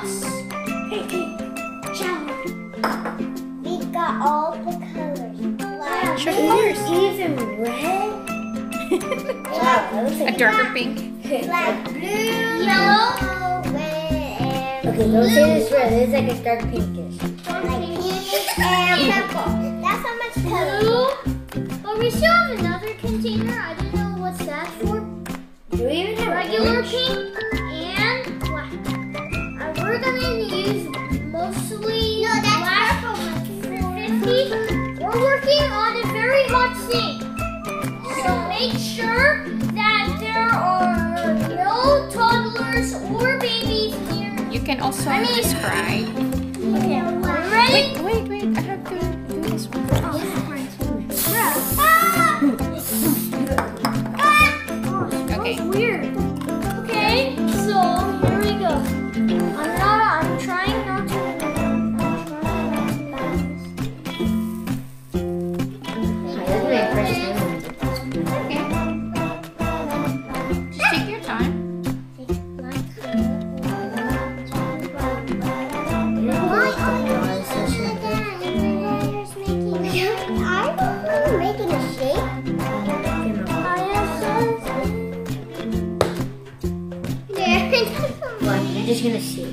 sauce. We got all the colors. Wow. Sure. There's even red. Wow, that looks A like darker pink. black, blue, Yellow. red, and Okay, don't say this red. This is like a dark pinkish. like pink and purple. That's how much color. Blue. But we still have another container. I don't know what's that for. Do we even have Regular orange? pink and black. We're gonna use mostly black for 50. We're working on a very hot sink. So make sure that there are no toddlers or babies near. You can also describe. Okay, ready? Wait. I have to do this one. Okay. Weird. Okay, so here we go. I'm trying not to. This is my first time. Okay. Just take your time. I'm making a shape. Well, you're just gonna see.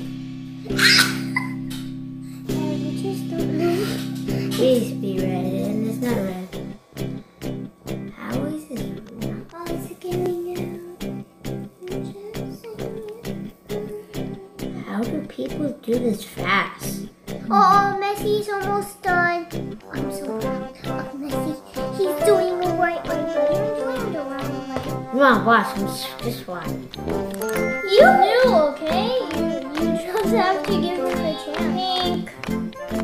We just don't know. Please be red, and it's not red. How is this? Oh, it's getting out. How do people do this fast? Oh, Messy's almost done. I'm so proud of Messy. He's doing the right way. You're doing the right way. Come on, watch. Just watch. You knew, okay? You just have to give him a chance. Pink.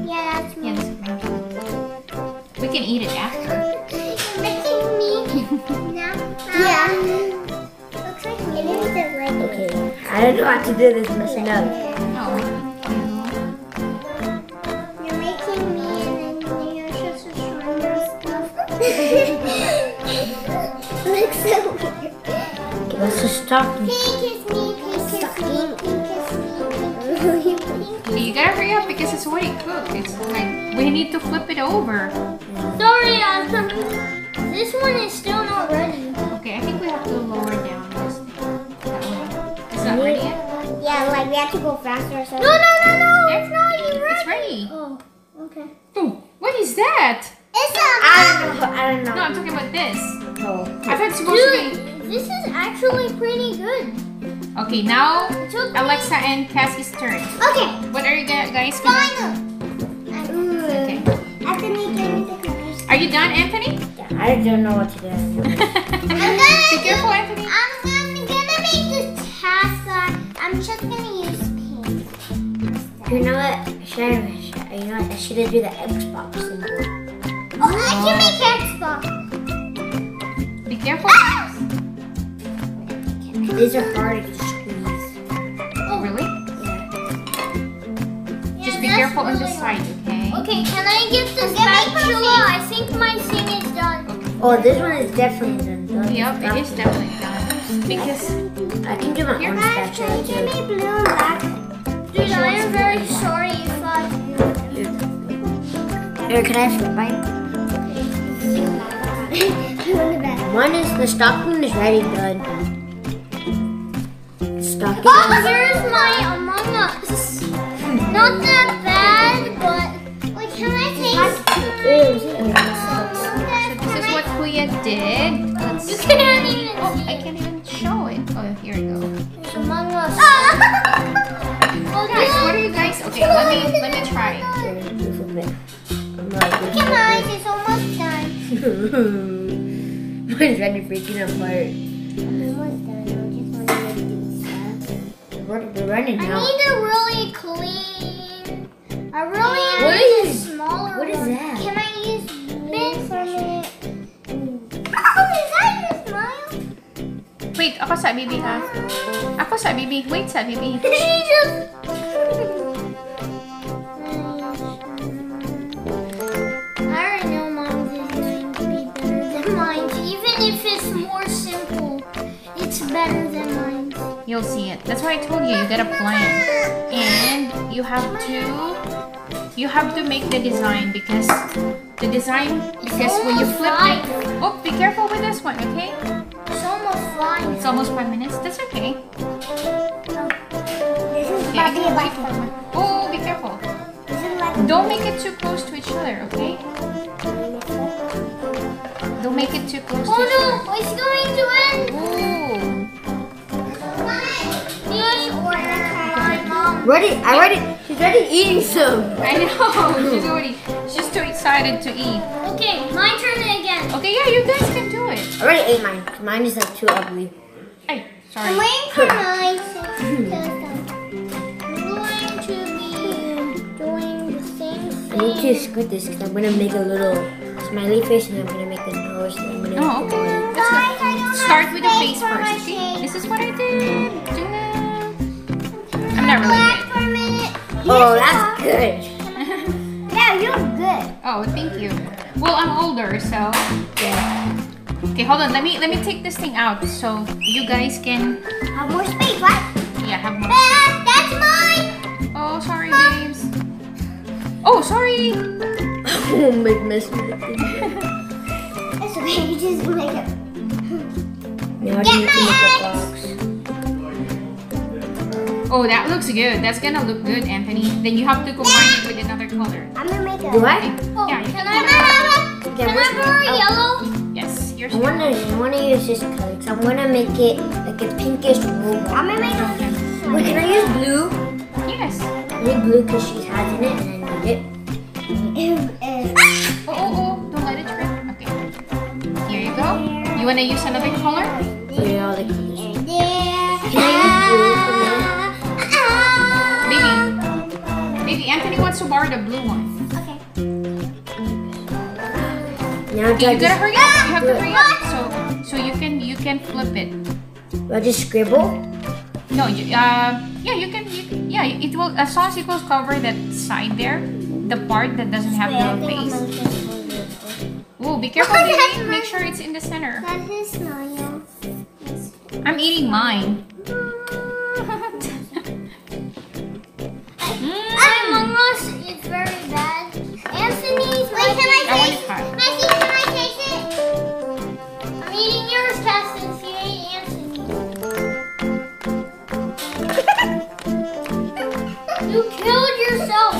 Yeah, that's me. Yes. We can eat it after. You're making me now. Yeah. Looks like me. It is the right way. Okay, I don't know how to do this messing up. No. You're making me and then you're just showing your stuff. Looks so weird. Okay, let's just stop. Pink is me, pink is me, pink is me, pink is me. You gotta hurry up because it's already cooked. It's like we need to flip it over. Sorry, this one is still not ready. Okay, I think we have to lower down this thing. That way. It's not ready yet? Yeah, like we have to go faster or something. No, It's not even ready. It's ready. Oh, okay. Oh, what is that? It's I don't know. No, I'm talking about this. Oh. I thought it's supposed to Dude, this is actually pretty good. be. Okay, now It took me- Alexa and Cassie's turn. Okay, What are you guys gonna final. Okay. Anthony, give me the colors. Are you done, Anthony? I don't know what to do. Be careful, Anthony. I'm gonna make this task. I'm just gonna use pink. You know what? You know what? I should have do the Xbox symbol. Oh, I can make Xbox. Be careful. These are hard to squeeze. Oh, really? Yeah. Just be that's careful on the really side, okay? Okay, can I get the Get my spatula? I think my thing is done. Oh, this one is definitely done. Yep, it is definitely done. Because I can do my own Guys, can spatula you give too. me blue and black? Dude, I am very sorry if I... Here, can I flip mine? One is the stocking is ready done. Stocking. Oh, here's my Among Us. Not that bad, but... Wait, can I taste? this is what Kuya did. Let's You can't even Oh, see I it. can't even show it. Oh, here we go. It's Among Us. Oh, guys, what are you guys? Okay, let me try. Come on, it's almost done. Mine's ready freaking apart. I'm almost done. I just want to do stuff. We're running I now. need a really clean... I really What need a is- smaller what is one. that? Can I use Bin for a minute? Oh, is that your smile? Wait, ako sa bibi ha. Ako sa bibi. Wait sa bibi. He just... I already know mine is going to be better than mine. Even if it's more simple, it's better than mine. you'll see it. That's why I told you gotta plan. And you have to make the design because when you flip it. Oh, be careful with this one, okay? It's almost flying. It's almost 5 minutes. That's okay. This is Okay, I Bobby can a wait for one. Oh, be careful. This is like Don't make it too close to each other, okay? Don't make it too close to Oh each other. no, it's going to end. Ooh. Please order my mom. She's already eating some. I know. She's too excited to eat. Okay, my turn again. Okay, yeah, you guys can do it. I already ate mine. Mine is like too ugly. Hey, sorry. I'm waiting for mine. I'm going to be doing the same I need thing. to squid this because I'm gonna make a little smiley face and I'm gonna make a nose and I'm gonna Oh, make the okay. body. Let's go. Guys, I don't Start have with the space face for my first. Okay? shake. This is what I did. I'm not really Black good. for a minute. Oh, that's good. Yeah, you're good. Oh, thank you. Well, I'm older, so Yeah. okay. Hold on. Let me take this thing out so you guys can Have more space, what? have more. That's mine. Oh, sorry, babes. Oh, sorry. Oh, make mess with it. It's okay, you just make it. Now I need to make a box. Oh, that looks good. That's gonna look good, Anthony. Then you have to combine it with another color. I'm gonna make it. Do I? Oh, Yeah, you can can I have Yeah, can I where's borrow my- yellow? Yes, yours. I wanna use this color because I wanna make it like a pinkish robot. I'm gonna make it. Wait, can I use blue? Yes. I need blue because she has in it and I need it. Oh, don't let it trip. Okay. Here you go. You wanna use another color? Yeah, all the colors. Can I use blue for Maybe Anthony wants to borrow the blue one. Okay. Now Okay, you I gotta hurry up. You have to do it. hurry up. So you can flip it. Do I just scribble? No, yeah, you can. Yeah, it will as long as it will cover that side there, the part that doesn't have the face. Oh, be careful, baby. Make sure it's in the center. That is smile. I'm eating mine. Among Us is very bad. Anthony's. Wait, can I I want taste it hot. Messi, can I taste it? I'm eating yours, Cass, since you ate Anthony's. You killed yourself.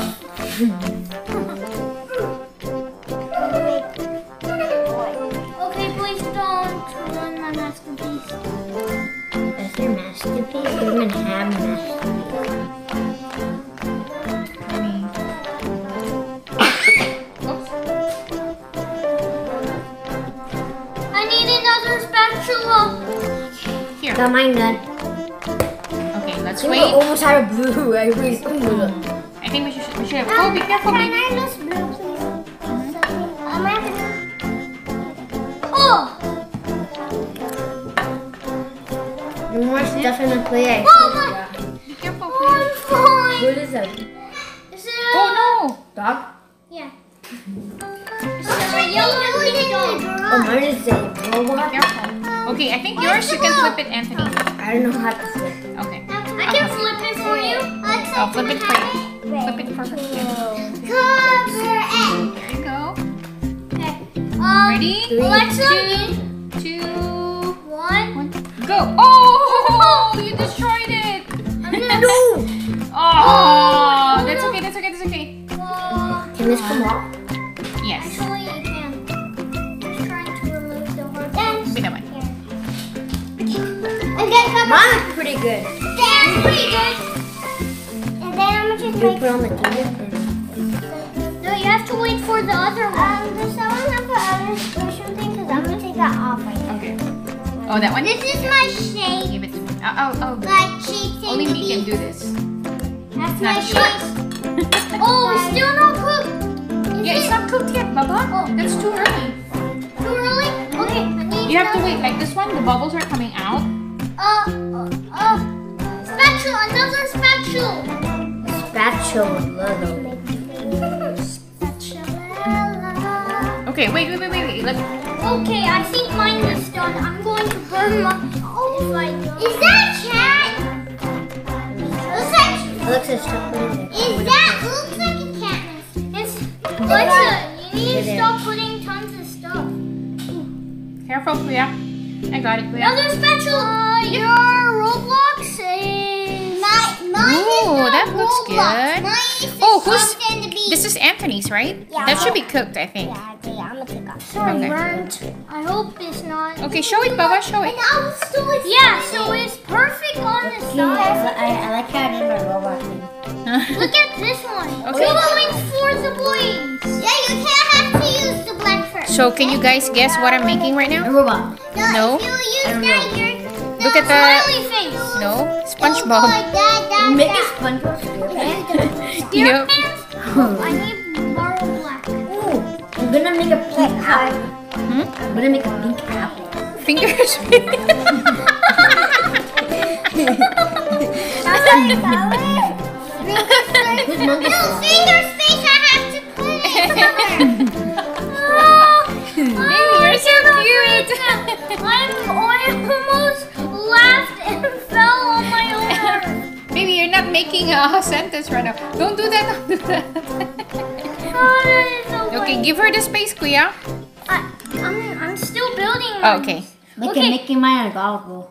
Okay, please don't ruin my masterpiece. That's your masterpiece? You don't even have masterpiece. I need another spatula. Here. Got mine done. Okay, let's We wait. almost out of blue. I really I think we should have. Oh, be careful, Can baby. I lose blue, please? I'm gonna Oh! more stuff in the plate. Oh my! Be careful, I'm please. fine. What is that? Is it Oh no! Dog? Yeah. It's a yellow dog. Oh, mine is a robot. Careful. Okay, I think yours you can flip it, Anthony. I don't know how to flip. Okay. I can flip it for you. I'll flip it for you. Flip it for her. Yeah. cover it. There you go. Okay. Ready? Alexa, Two, one. one, go! Oh! You destroyed it! I'm gonna No! Oh! That's okay. That's okay. That's okay. Can this come off? Yes. Actually, you can. Just trying to remove the hard things. Wait a minute. Okay, cover Mine is pretty good. That's pretty good. And then I'm gonna just You make. put on the table. No, you have to wait for the other one. Does someone have the other special thing? Because I'm gonna take that off right now. Okay. Oh, that one? This is my shake. Give it to me. Oh. Like cheeks in Only the me can beach. do this. That's Not my you. shake. Oh, it's still not cooked. Yeah, it's not cooked yet, Baba. Oh. That's too early. Too early? Okay, I need You have to wait like this one. The bubbles are coming out. Spatula, another spatula. Spatula, though. Spatula. Okay, wait. Let Okay, I think mine is done. I'm going to burn my. Oh, if I don't. Is that a cat? the stuff put in there. Is that looks like a Katniss? It's Alexa, you need to stop putting tons of stuff. Careful, Kuya. I got it, Kuya. Another spatula. Your Roblox is Ooh, that looks good. Oh, who's? This This is Anthony's, right? Yeah. That should be cooked, I think. Yeah, okay, I'm gonna take off. sorry, Okay. burnt. I hope it's not. Okay, show it, Baba. Show it. And I was still Yeah, so it's perfect on the side. I like how I did my robot thing. Look at this one. Okay. We're going for the boys. Yeah, you can't have to use the black first. So, can you guys guess what I'm making right A now? robot. No. If you use that, you're... Look at Smiley the. face. No, Don't SpongeBob. go like that, Make a that. SpongeBob SquarePants. Yep. I need marble black. Ooh, I'm gonna make a pink apple. Hmm? I'm gonna make a pink apple. Fingers. Who's monkey? No, finger space, I have to put it. You're so cute. I almost laughed and fell on my own arm. Baby, you're not making a sentence right now. Don't do that. Don't do that. Oh, that is so Okay, funny. give her the space, Kuya. I'm still building Oh, mine. okay. Making mine a golf ball.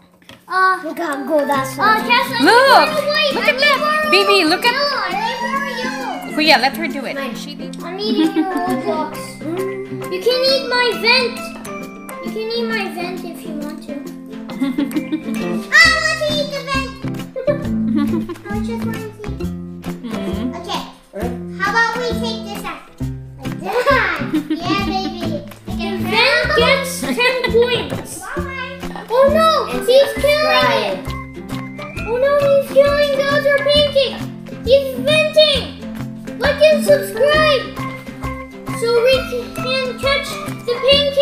We gotta go that side. Cassie, Look. I Look at that. Baby, look at. I need more yellow. Kuya, let her do it. She did. I'm eating your Roblox. You can eat my vent. You can eat my vent if you want to. I want to eat the vent. I just want to eat. Hmm. Okay. How about we take this out? Like that. Yeah, baby. The vent gets 10 points. Bye. Oh no, he's killing it. Oh no, he's killing the other pancake. He's venting. Like and subscribe so we can catch the pancake.